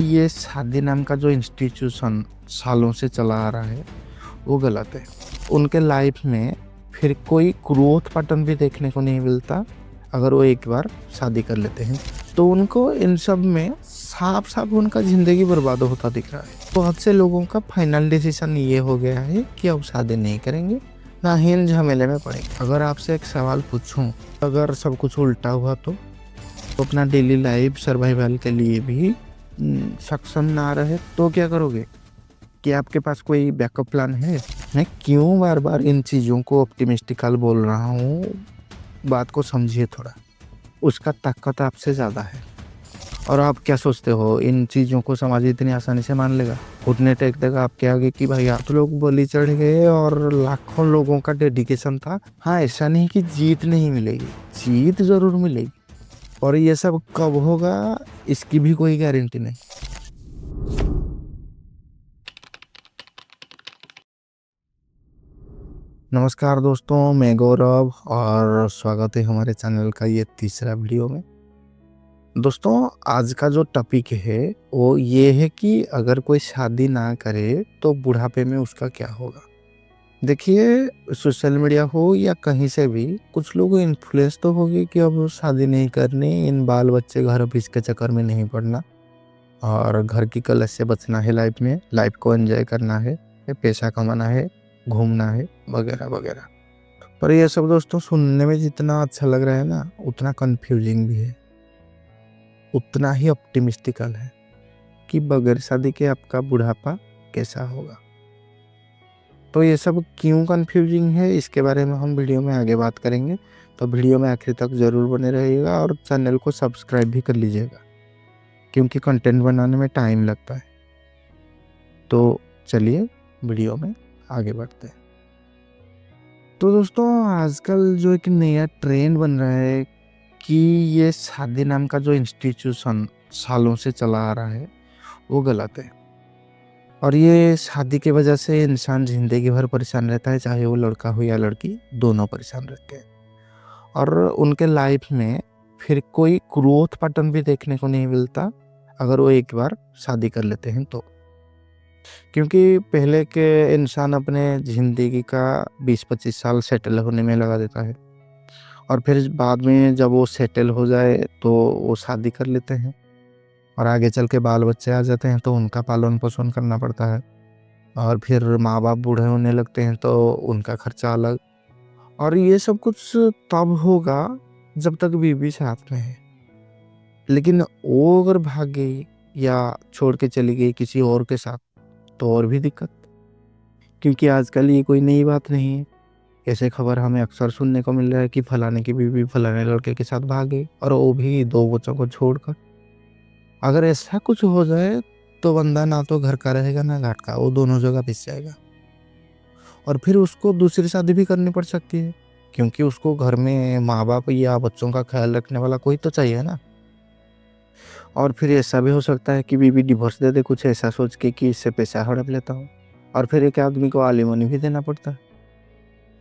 ये शादी नाम का जो इंस्टीट्यूशन सालों से चला आ रहा है वो गलत है। उनके लाइफ में फिर कोई ग्रोथ पैटर्न भी देखने को नहीं मिलता। अगर वो एक बार शादी कर लेते हैं तो उनको इन सब में साफ साफ उनका ज़िंदगी बर्बाद होता दिख रहा है। बहुत से लोगों का फाइनल डिसीजन ये हो गया है कि अब शादी नहीं करेंगे, ना ही इन झमेले में पड़ेंगे। अगर आपसे एक सवाल पूछूं, अगर सब कुछ उल्टा हुआ तो अपना डेली लाइफ सर्वाइवल के लिए भी सक्षम ना रहे तो क्या करोगे? कि आपके पास कोई बैकअप प्लान है? मैं क्यों बार बार इन चीज़ों को ऑप्टिमिस्टिकल बोल रहा हूँ, बात को समझिए थोड़ा। उसका ताकत आपसे ज़्यादा है। और आप क्या सोचते हो इन चीज़ों को समाज इतनी आसानी से मान लेगा? घुटने टेक देगा आपके आगे कि भाई आप लोग बलि चढ़ गए और लाखों लोगों का डेडिकेशन था। हाँ, ऐसा नहीं कि जीत नहीं मिलेगी, जीत ज़रूर मिलेगी। और ये सब कब होगा इसकी भी कोई गारंटी नहीं। नमस्कार दोस्तों, मैं गौरव और स्वागत है हमारे चैनल का ये तीसरा वीडियो में। दोस्तों, आज का जो टॉपिक है वो ये है कि अगर कोई शादी ना करे तो बुढ़ापे में उसका क्या होगा। देखिए, सोशल मीडिया हो या कहीं से भी कुछ लोग इन्फ्लुएंस तो हो गए कि अब शादी नहीं करनी, इन बाल बच्चे घर ऑफिस के चक्कर में नहीं पड़ना और घर की कलश से बचना है। लाइफ को एंजॉय करना है, पैसा कमाना है, घूमना है, वगैरह वगैरह। पर ये सब दोस्तों सुनने में जितना अच्छा लग रहा है ना, उतना कंफ्यूजिंग भी है, उतना ही ऑप्टिमिस्टिकल है कि बगैर शादी के आपका बुढ़ापा कैसा होगा। तो ये सब क्यों कंफ्यूजिंग है इसके बारे में हम वीडियो में आगे बात करेंगे। तो वीडियो में आखिर तक ज़रूर बने रहिएगा और चैनल को सब्सक्राइब भी कर लीजिएगा, क्योंकि कंटेंट बनाने में टाइम लगता है। तो चलिए वीडियो में आगे बढ़ते हैं। तो दोस्तों, आजकल जो एक नया ट्रेंड बन रहा है कि ये शादी नाम का जो इंस्टीट्यूशन सालों से चला आ रहा है वो गलत है। और ये शादी की वजह से इंसान ज़िंदगी भर परेशान रहता है, चाहे वो लड़का हो या लड़की, दोनों परेशान रहते हैं। और उनके लाइफ में फिर कोई ग्रोथ पैटर्न भी देखने को नहीं मिलता अगर वो एक बार शादी कर लेते हैं तो। क्योंकि पहले के इंसान अपने ज़िंदगी का 20-25 साल सेटल होने में लगा देता है और फिर बाद में जब वो सेटल हो जाए तो वो शादी कर लेते हैं और आगे चल के बाल बच्चे आ जाते हैं तो उनका पालन पोषण करना पड़ता है। और फिर माँ बाप बूढ़े होने लगते हैं तो उनका खर्चा अलग। और ये सब कुछ तब होगा जब तक बीवी साथ में है। लेकिन वो अगर भाग गई या छोड़ के चली गई किसी और के साथ तो और भी दिक्कत। क्योंकि आजकल ये कोई नई बात नहीं है। ऐसे खबर हमें अक्सर सुनने को मिल रहा है कि फलाने की बीवी फलाने लड़के के साथ भाग गई और वो भी 2 बच्चों को छोड़कर। अगर ऐसा कुछ हो जाए तो बंदा ना तो घर का रहेगा ना घाट का, वो दोनों जगह पिस जाएगा। और फिर उसको दूसरी शादी भी करनी पड़ सकती है, क्योंकि उसको घर में माँ बाप या बच्चों का ख्याल रखने वाला कोई तो चाहिए ना। और फिर ऐसा भी हो सकता है कि बीवी डिवोर्स दे दे कुछ ऐसा सोच के कि इससे पैसा हड़प लेता हूँ, और फिर एक आदमी को एलिमनी भी देना पड़ता है,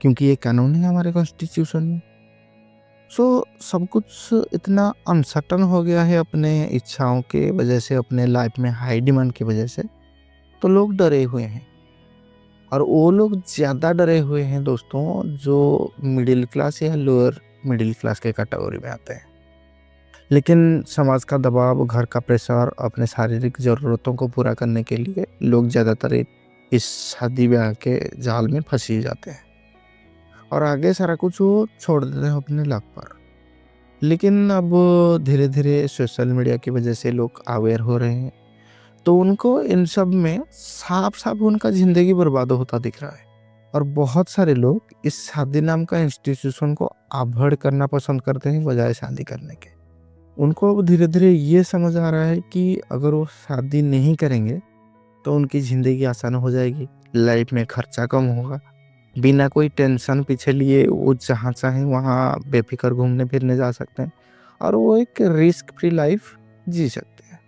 क्योंकि ये कानून है हमारे कॉन्स्टिट्यूशन में। सो सब कुछ इतना अनसर्टन हो गया है अपने इच्छाओं के वजह से, अपने लाइफ में हाई डिमांड की वजह से। तो लोग डरे हुए हैं, और वो लोग ज़्यादा डरे हुए हैं दोस्तों जो मिडिल क्लास या लोअर मिडिल क्लास के कैटेगरी में आते हैं। लेकिन समाज का दबाव, घर का प्रेशर, अपने शारीरिक ज़रूरतों को पूरा करने के लिए लोग ज़्यादातर इस शादी ब्याह के जाल में फंस ही जाते हैं और आगे सारा कुछ वो छोड़ देते हैं अपने लक पर। लेकिन अब धीरे धीरे सोशल मीडिया की वजह से लोग अवेयर हो रहे हैं, तो उनको इन सब में साफ साफ उनका ज़िंदगी बर्बाद होता दिख रहा है। और बहुत सारे लोग इस शादी नाम का इंस्टीट्यूशन को अवॉइड करना पसंद करते हैं बजाय शादी करने के। उनको अब धीरे धीरे ये समझ आ रहा है कि अगर वो शादी नहीं करेंगे तो उनकी ज़िंदगी आसान हो जाएगी, लाइफ में खर्चा कम होगा, बिना कोई टेंशन पीछे लिए वो जहाँ चाहें वहाँ बेफिक्र घूमने फिरने जा सकते हैं और वो एक रिस्क फ्री लाइफ जी सकते हैं।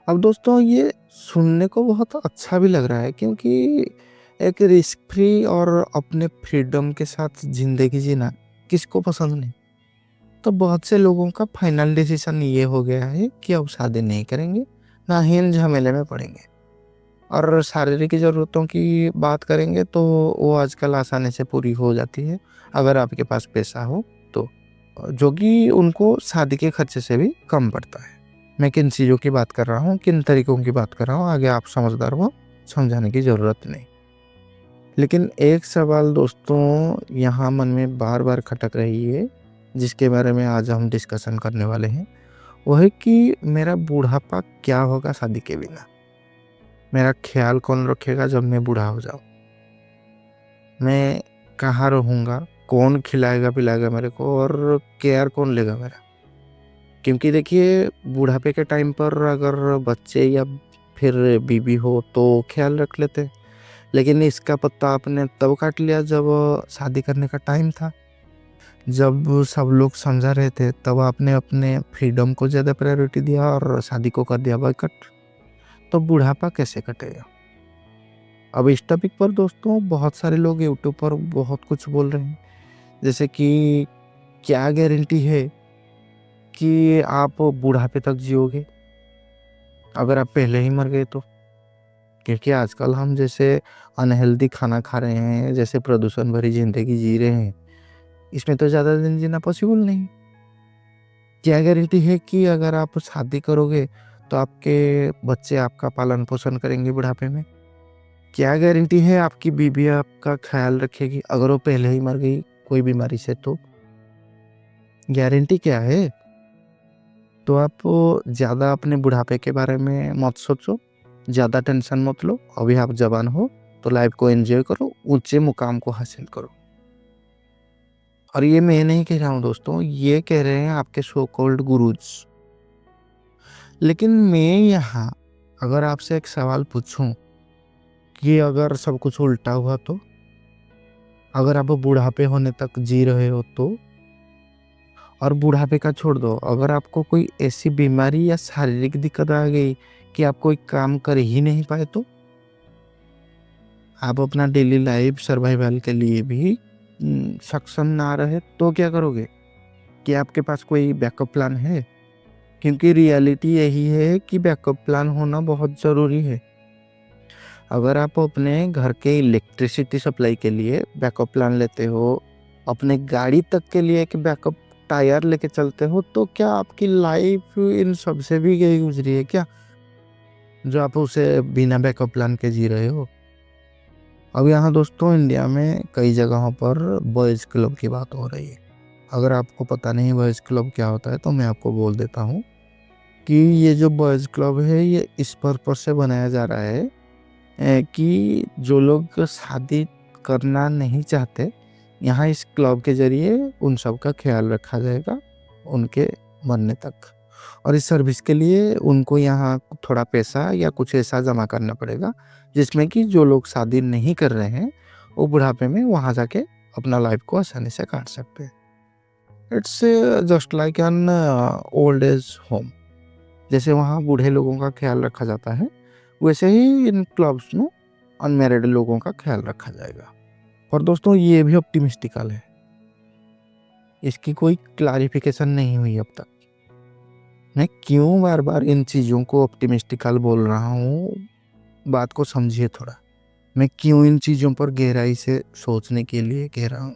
अब दोस्तों, ये सुनने को बहुत अच्छा भी लग रहा है, क्योंकि एक रिस्क फ्री और अपने फ्रीडम के साथ ज़िंदगी जीना किसको पसंद नहीं। तो बहुत से लोगों का फाइनल डिसीजन ये हो गया है कि अब शादी नहीं करेंगे, ना ही इन झमेले में पड़ेंगे। और शारीरिक ज़रूरतों की बात करेंगे तो वो आजकल आसानी से पूरी हो जाती है अगर आपके पास पैसा हो तो, जो कि उनको शादी के खर्चे से भी कम पड़ता है। मैं किन चीज़ों की बात कर रहा हूँ, किन तरीकों की बात कर रहा हूँ, आगे आप समझदार हो, समझाने की ज़रूरत नहीं। लेकिन एक सवाल दोस्तों यहाँ मन में बार-बार खटक रही है, जिसके बारे में आज हम डिस्कशन करने वाले हैं। वो है कि मेरा बुढ़ापा क्या होगा शादी के बिना? मेरा ख्याल कौन रखेगा जब मैं बूढ़ा हो जाऊँ? मैं कहाँ रहूँगा? कौन खिलाएगा-पिलाएगा मेरे को और केयर कौन लेगा मेरा? क्योंकि देखिए बुढ़ापे के टाइम पर अगर बच्चे या फिर बीवी हो तो ख्याल रख लेते। लेकिन इसका पत्ता आपने तब काट लिया जब शादी करने का टाइम था। जब सब लोग समझा रहे थे तब आपने अपने फ्रीडम को ज़्यादा प्रायोरिटी दिया और शादी को कर दिया बॉयकॉट। तो बुढ़ापा कैसे कटेगा? अब इस टॉपिक पर दोस्तों बहुत सारे लोग यूट्यूब पर बहुत कुछ बोल रहे हैं। जैसे कि क्या गारंटी है कि आप बुढ़ापे तक जियोगे अगर आप पहले ही मर गए तो? क्योंकि आजकल हम जैसे अनहेल्दी खाना खा रहे हैं, जैसे प्रदूषण भरी ज़िंदगी जी रहे हैं, इसमें तो ज़्यादा दिन जीना पॉसिबल नहीं। क्या गारंटी है कि अगर आप शादी करोगे तो आपके बच्चे आपका पालन-पोषण करेंगे बुढ़ापे में? क्या गारंटी है आपकी बीवी आपका ख़्याल रखेगी अगर वो पहले ही मर गई कोई बीमारी से तो? गारंटी क्या है? तो आप ज़्यादा अपने बुढ़ापे के बारे में मत सोचो, ज़्यादा टेंशन मत लो। अभी आप जवान हो तो लाइफ को एंजॉय करो, ऊंचे मुकाम को हासिल करो। और ये मैं नहीं कह रहा हूँ दोस्तों, ये कह रहे हैं आपके सो कॉल्ड गुरुज। लेकिन मैं यहाँ अगर आपसे एक सवाल पूछूं कि अगर सब कुछ उल्टा हुआ तो, अगर आप बुढ़ापे होने तक जी रहे हो तो, और बुढ़ापे का छोड़ दो, अगर आपको कोई ऐसी बीमारी या शारीरिक दिक्कत आ गई कि आप कोई काम कर ही नहीं पाए तो, आप अपना डेली लाइफ सर्वाइवल के लिए भी सक्षम ना रहे तो क्या करोगे? कि आपके पास कोई बैकअप प्लान है? क्योंकि रियलिटी यही है कि बैकअप प्लान होना बहुत ज़रूरी है। अगर आप अपने घर के इलेक्ट्रिसिटी सप्लाई के लिए बैकअप प्लान लेते हो, अपने गाड़ी तक के लिए एक बैकअप टायर लेके चलते हो, तो क्या आपकी लाइफ इन सब से भी गई गुजरी है क्या? जो आप उसे बिना बैकअप प्लान के जी रहे हो। अब यहाँ दोस्तों इंडिया में कई जगहों पर बॉयज़ क्लब की बात हो रही है। अगर आपको पता नहीं बॉयज़ क्लब क्या होता है तो मैं आपको बोल देता हूँ कि ये जो बॉयज़ क्लब है ये इस पर्पस से बनाया जा रहा है कि जो लोग शादी करना नहीं चाहते, यहाँ इस क्लब के ज़रिए उन सब का ख़्याल रखा जाएगा उनके मरने तक। और इस सर्विस के लिए उनको यहाँ थोड़ा पैसा या कुछ ऐसा जमा करना पड़ेगा, जिसमें कि जो लोग शादी नहीं कर रहे हैं, वो बुढ़ापे में वहाँ जाके अपना लाइफ को आसानी से काट सकते हैं। It's just like an old age home. जैसे वहाँ बूढ़े लोगों का ख़्याल रखा जाता है, वैसे ही इन क्लब्स में अनमैरिड लोगों का ख्याल रखा जाएगा। और दोस्तों ये भी ऑप्टिमिस्टिकल है, इसकी कोई क्लैरिफिकेशन नहीं हुई अब तक। मैं क्यों बार बार इन चीज़ों को ऑप्टिमिस्टिकल बोल रहा हूँ, बात को समझिए थोड़ा। मैं क्यों इन चीज़ों पर गहराई से सोचने के लिए कह रहा हूँ।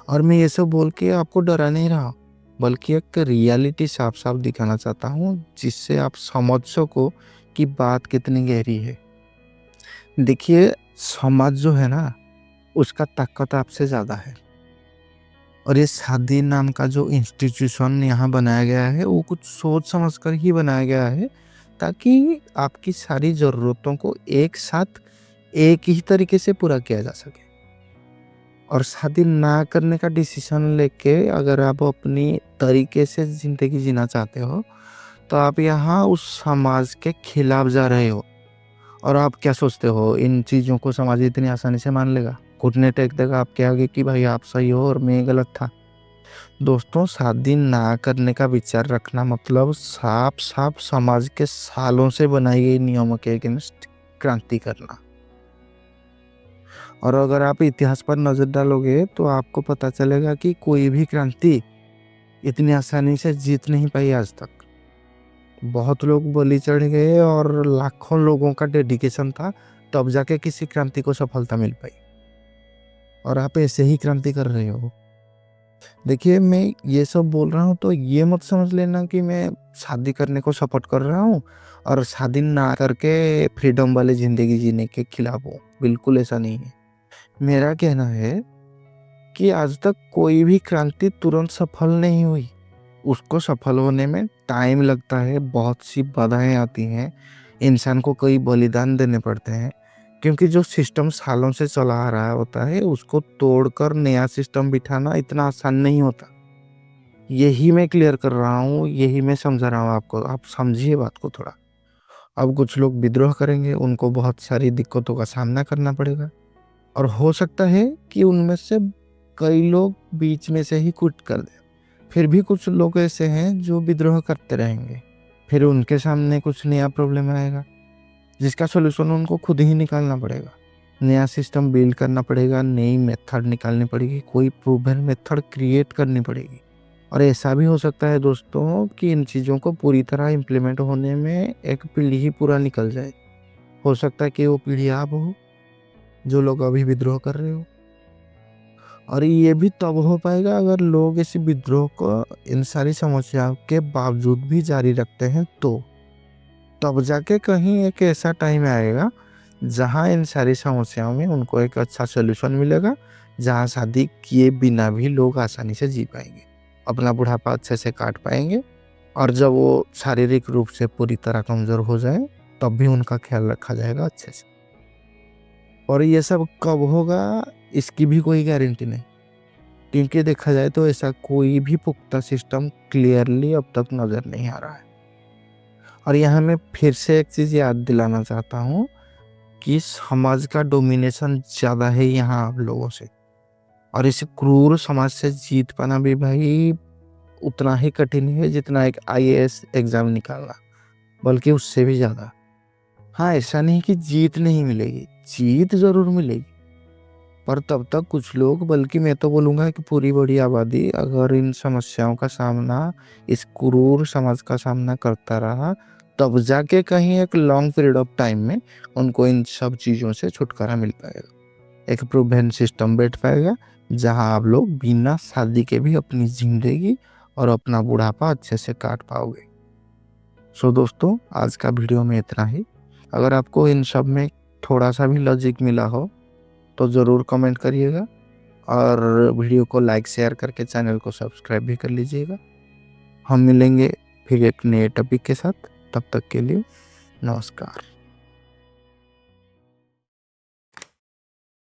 और मैं ये सब बोल के आपको डरा नहीं रहा, बल्कि एक रियलिटी साफ साफ दिखाना चाहता हूँ, जिससे आप समझ सको कि बात कितनी गहरी है। देखिए समाज जो है ना, उसका ताकत आपसे ज़्यादा है। और ये शादी नाम का जो इंस्टीट्यूशन यहाँ बनाया गया है, वो कुछ सोच समझ कर ही बनाया गया है, ताकि आपकी सारी ज़रूरतों को एक साथ एक ही तरीके से पूरा किया जा सके। और शादी ना करने का डिसीजन लेके अगर आप अपनी तरीके से ज़िंदगी जीना चाहते हो, तो आप यहाँ उस समाज के खिलाफ जा रहे हो। और आप क्या सोचते हो इन चीज़ों को समाज इतनी आसानी से मान लेगा? घुटने टेक देगा आपके आगे कि भाई आप सही हो और मैं गलत था? दोस्तों शादी ना करने का विचार रखना मतलब साफ-साफ समाज के सालों से बनाई गई नियमों के अगेंस्ट क्रांति करना। और अगर आप इतिहास पर नज़र डालोगे तो आपको पता चलेगा कि कोई भी क्रांति इतनी आसानी से जीत नहीं पाई आज तक। बहुत लोग बलि चढ़ गए और लाखों लोगों का डेडिकेशन था, तब जाके किसी क्रांति को सफलता मिल पाई। और आप ऐसे ही क्रांति कर रहे हो। देखिए, मैं ये सब बोल रहा हूँ तो ये मत समझ लेना कि मैं शादी करने को सपोर्ट कर रहा हूँ और शादी ना करके फ्रीडम वाली ज़िंदगी जीने के खिलाफ हूँ। बिल्कुल ऐसा नहीं है। मेरा कहना है कि आज तक कोई भी क्रांति तुरंत सफल नहीं हुई। उसको सफल होने में टाइम लगता है, बहुत सी बाधाएँ आती हैं, इंसान को कई बलिदान देने पड़ते हैं। क्योंकि जो सिस्टम सालों से चला आ रहा होता है, उसको तोड़कर नया सिस्टम बिठाना इतना आसान नहीं होता। यही मैं क्लियर कर रहा हूँ, यही मैं समझा रहा हूँ आपको। आप समझिए बात को थोड़ा। अब कुछ लोग विद्रोह करेंगे, उनको बहुत सारी दिक्कतों का सामना करना पड़ेगा और हो सकता है कि उनमें से कई लोग बीच में से ही क्विट कर दें। फिर भी कुछ लोग ऐसे हैं जो विद्रोह करते रहेंगे। फिर उनके सामने कुछ नया प्रॉब्लम आएगा, जिसका सॉल्यूशन उनको खुद ही निकालना पड़ेगा। नया सिस्टम बिल्ड करना पड़ेगा, नई मेथड निकालनी पड़ेगी, कोई प्रूवन मेथड क्रिएट करनी पड़ेगी। और ऐसा भी हो सकता है दोस्तों कि इन चीज़ों को पूरी तरह इम्प्लीमेंट होने में एक पीढ़ी ही पूरा निकल जाए। हो सकता है कि वो पीढ़ी आप हो, जो लोग अभी विद्रोह कर रहे हो। और ये भी तब हो पाएगा अगर लोग इस विद्रोह को इन सारी समस्याओं के बावजूद भी जारी रखते हैं तो। तब जाके कहीं एक ऐसा टाइम आएगा जहाँ इन सारी समस्याओं में उनको एक अच्छा सॉल्यूशन मिलेगा, जहाँ शादी किए बिना भी लोग आसानी से जी पाएंगे, अपना बुढ़ापा अच्छे से काट पाएंगे। और जब वो शारीरिक रूप से पूरी तरह कमज़ोर हो जाए, तब भी उनका ख्याल रखा जाएगा अच्छे से। और ये सब कब होगा, इसकी भी कोई गारंटी नहीं। क्योंकि देखा जाए तो ऐसा कोई भी पुख्ता सिस्टम क्लियरली अब तक नज़र नहीं आ रहा है। और यहाँ मैं फिर से एक चीज़ याद दिलाना चाहता हूँ कि समाज का डोमिनेशन ज़्यादा है यहाँ आप लोगों से। और इस क्रूर समाज से जीत पाना भी भाई उतना ही कठिन है जितना एक आईएएस एग्ज़ाम निकालना, बल्कि उससे भी ज़्यादा। हाँ, ऐसा नहीं कि जीत नहीं मिलेगी, जीत ज़रूर मिलेगी। पर तब तक कुछ लोग, बल्कि मैं तो बोलूँगा कि पूरी बड़ी आबादी अगर इन समस्याओं का सामना, इस क्रूर समाज का सामना करता रहा, तब जाके कहीं एक लॉन्ग पीरियड ऑफ टाइम में उनको इन सब चीज़ों से छुटकारा मिल पाएगा। एक प्रूवन सिस्टम बैठ पाएगा जहाँ आप लोग बिना शादी के भी अपनी ज़िंदगी और अपना बुढ़ापा अच्छे से काट पाओगे। सो दोस्तों, आज का वीडियो में इतना ही। अगर आपको इन सब में थोड़ा सा भी लॉजिक मिला हो तो ज़रूर कमेंट करिएगा और वीडियो को लाइक शेयर करके चैनल को सब्सक्राइब भी कर लीजिएगा। हम मिलेंगे फिर एक नए टॉपिक के साथ। तब तक के लिए नमस्कार।